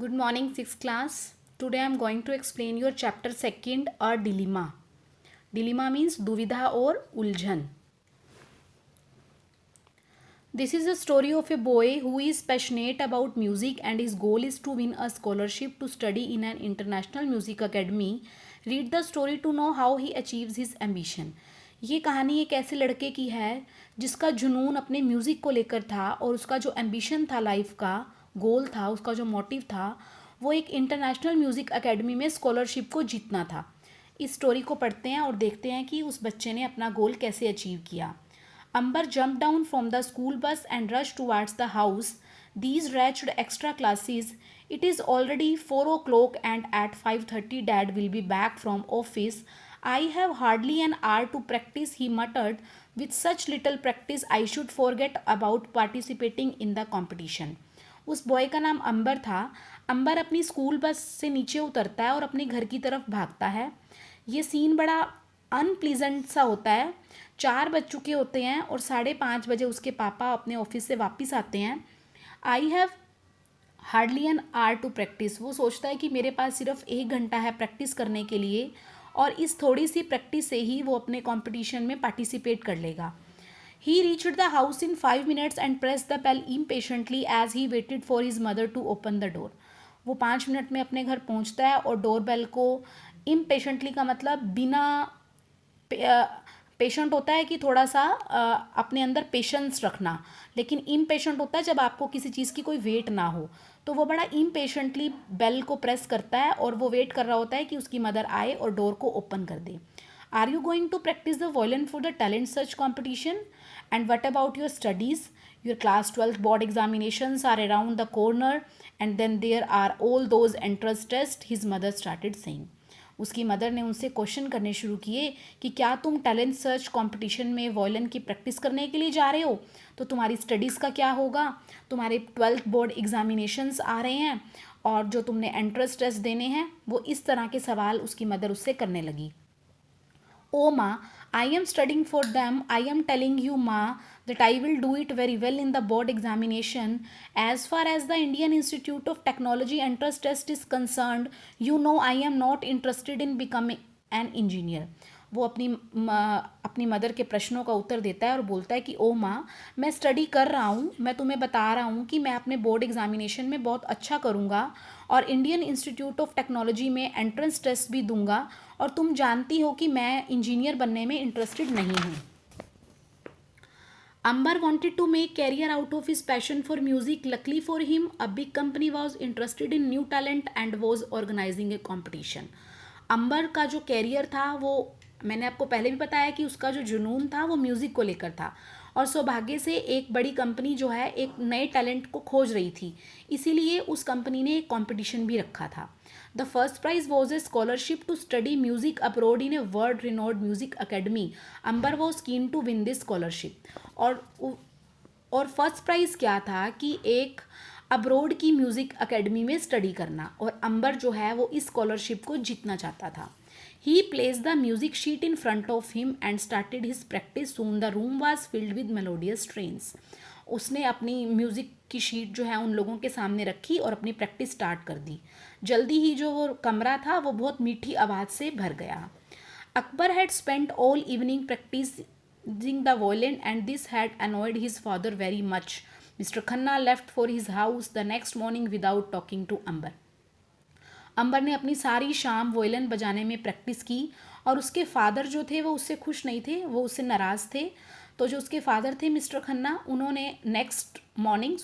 Good morning, 6th class. Today I am going to explain your chapter 2nd, a dilemma. Dilemma means duvidha or uljhan. This is a story of a boy who is passionate about music and his goal is to win a scholarship to study in an international music academy. Read the story to know how he achieves his ambition. ये कहानी एक ऐसे लड़के की है जिसका जुनून अपने म्यूज़िक को लेकर था और उसका जो एम्बिशन था लाइफ का गोल था, उसका जो मोटिव था, वो एक इंटरनेशनल म्यूज़िक एकेडमी में स्कॉलरशिप को जीतना था। इस स्टोरी को पढ़ते हैं और देखते हैं कि उस बच्चे ने अपना गोल कैसे अचीव किया। Amber jumped down from the school bus and rushed towards the house. These wretched extra classes. It is already 4 o'clock and at 5:30 Dad will be back from office. I have hardly an hour to practice, he muttered. With such little practice, I should forget about participating in the competition. उस boy का नाम अंबर था। अंबर अपनी school bus से नीचे उतरता है और अपने घर की तरफ भागता है। ये सीन बड़ा अनप्लीजेंट सा होता है। 4 बज चुके होते हैं और 5:30 बजे उसके पापा अपने ऑफिस से वापस आते हैं। I have hardly an hour to practise. वो सोचता है कि मेरे पास सिर्फ 1 घंटा है प्रैक्टिस करने के लिए और इस थोड़ी सी प्रैक्टिस से ही वो अपने कंपटीशन में पार्टिसिपेट कर लेगा। He reached the house in 5 minutes and press the bell impatiently as he waited for his mother to open the door. वो 5 मिनट में अपने घर पहुंचता है और डोर बेल को इम्पेशेंटली का मतलब बिना पेशेंट होता है कि थोड़ा सा अपने अंदर पेशेंस रखना, लेकिन इम्पेशेंट होता है जब आपको किसी चीज़ की कोई वेट ना हो। तो वो बड़ा इम्पेशेंटली बेल को प्रेस करता है और वो वेट कर रहा होता है कि उसकी मदर आए और डोर को ओपन कर दे। Are you going to practice the violin for the talent search competition and what about your studies? Your class 12th board examinations are around the corner and then there are all those entrance test, his mother started saying. उसकी mother ने उनसे question करने शुरू किए कि क्या तुम talent search competition में वॉयलिन की प्रैक्टिस करने के लिए जा रहे हो, तो तुम्हारी स्टडीज़ का क्या होगा? तुम्हारे 12th बोर्ड एग्जामिनेशंस आ रहे हैं और जो तुमने एंट्रेंस टेस्ट देने हैं, वो इस तरह के सवाल उसकी मदर उससे करने लगी। Oh ma, I am studying for them. I am telling you ma that I will do it very well in the board examination. As far as the Indian Institute of Technology entrance test is concerned, you know I am not interested in becoming an engineer. वो अपनी mother के प्रश्नों का उत्तर देता है और बोलता है कि ओ माँ, मैं स्टडी कर रहा हूँ, मैं तुम्हें बता रहा हूँ कि मैं अपने बोर्ड एग्जामिनेशन में बहुत अच्छा करूँगा और इंडियन इंस्टीट्यूट ऑफ टेक्नोलॉजी में एंट्रेंस टेस्ट भी दूंगा और तुम जानती हो कि मैं इंजीनियर बनने में इंटरेस्टेड नहीं हूँ। Amber wanted to make career out of his passion for music. Luckily for him, a big company was interested in new talent and was organizing a competition. अंबर का जो कैरियर था वो मैंने आपको पहले भी बताया कि उसका जो जुनून था वो म्यूज़िक को लेकर था और सौभाग्य से एक बड़ी कंपनी जो है एक नए टैलेंट को खोज रही थी, इसीलिए उस कंपनी ने एक कंपटीशन भी रखा था। The first prize was a scholarship to study music abroad in a world renowned music academy. Ambar was keen to win this scholarship और फर्स्ट प्राइज़ क्या था कि एक अब्रोड की म्यूज़िक अकेडमी में स्टडी करना, और अंबर जो है वो इस स्कॉलरशिप को जीतना चाहता था। He place the music sheet in front of him and started his practice. Soon the room was filled with melodious strains. उसने अपनी म्यूज़िक की शीट जो है उन लोगों के सामने रखी और अपनी प्रैक्टिस स्टार्ट कर दी। जल्दी ही जो वो कमरा था वो बहुत मीठी आवाज़ से भर गया। Akbar had spent all evening practicing the violin and this had annoyed his father very much. Mr. Khanna left for his house the next morning without talking to Amber. अंबर ने अपनी सारी शाम वोयलिन बजाने में प्रैक्टिस की और उसके फादर जो थे वो उससे खुश नहीं थे, वो उससे नाराज़ थे। तो जो उसके फादर थे मिस्टर खन्ना, उन्होंने नेक्स्ट मॉर्निंग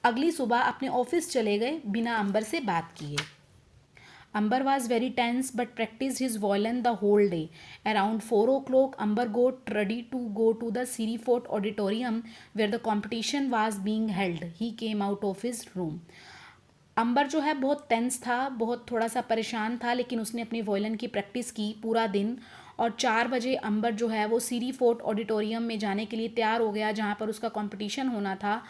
अगली सुबह अपने ऑफिस चले गए बिना अंबर से बात किए। Amber was very tense but practiced his violin the whole day. Around 4 o'clock, Amber got ready to go to the Sirifort auditorium where the competition was being held. He came out of his room. अंबर जो है बहुत tense था, बहुत थोड़ा सा परेशान था, लेकिन उसने अपनी वॉयलिन की प्रैक्टिस की पूरा दिन और 4 बजे अंबर जो है वो सीरी फोर्ट ऑडिटोरियम में जाने के लिए तैयार हो गया जहाँ पर उसका कंपटीशन होना था।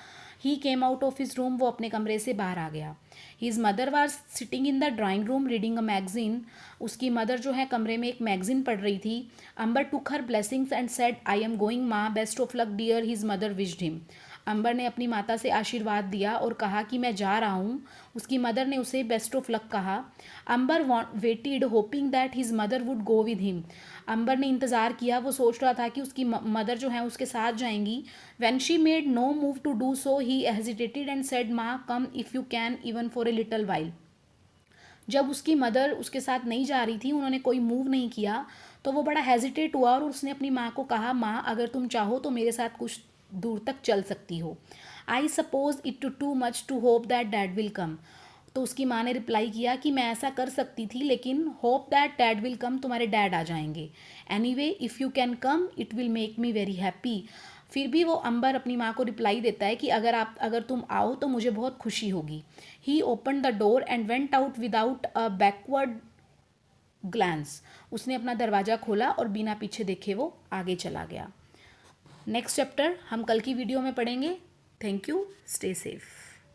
He came out of his room, वो अपने कमरे से बाहर आ गया। His mother was sitting in the drawing room reading a magazine. उसकी मदर जो है कमरे में एक मैगजीन पढ़ रही थी। Ambar took her blessings and said I am going माँ, best of luck dear, his mother wished him. Ambar ने अपनी माता से आशीर्वाद दिया और कहा कि मैं जा रहा हूँ। उसकी मदर ने उसे बेस्ट ऑफ लक कहा। Ambar waited hoping that his mother would go with him. Ambar ने इंतज़ार किया, वो सोच रहा था कि उसकी मदर जो है उसके साथ जाएंगी। When she made no move to do so he hesitated and said, माँ come if you can even for a little while. जब उसकी मदर उसके साथ नहीं जा रही थी, उन्होंने कोई मूव नहीं किया, तो वो बड़ा हेजिटेट हुआ और उसने अपनी माँ को कहा, माँ अगर तुम चाहो तो मेरे साथ कुछ दूर तक चल सकती हो। I suppose it too much to hope that dad will come. तो उसकी माँ ने रिप्लाई किया कि मैं ऐसा कर सकती थी, लेकिन होप दैट डैड विल कम, तुम्हारे डैड आ जाएंगे। Anyway if you can come it will make me very happy. फिर भी वो अंबर अपनी माँ को रिप्लाई देता है कि अगर तुम आओ तो मुझे बहुत खुशी होगी। He open the door and went out without a backward glance. उसने अपना दरवाज़ा खोला और बिना पीछे देखे वो आगे चला गया। नेक्स्ट चैप्टर हम कल की वीडियो में पढ़ेंगे। Thank you, stay safe.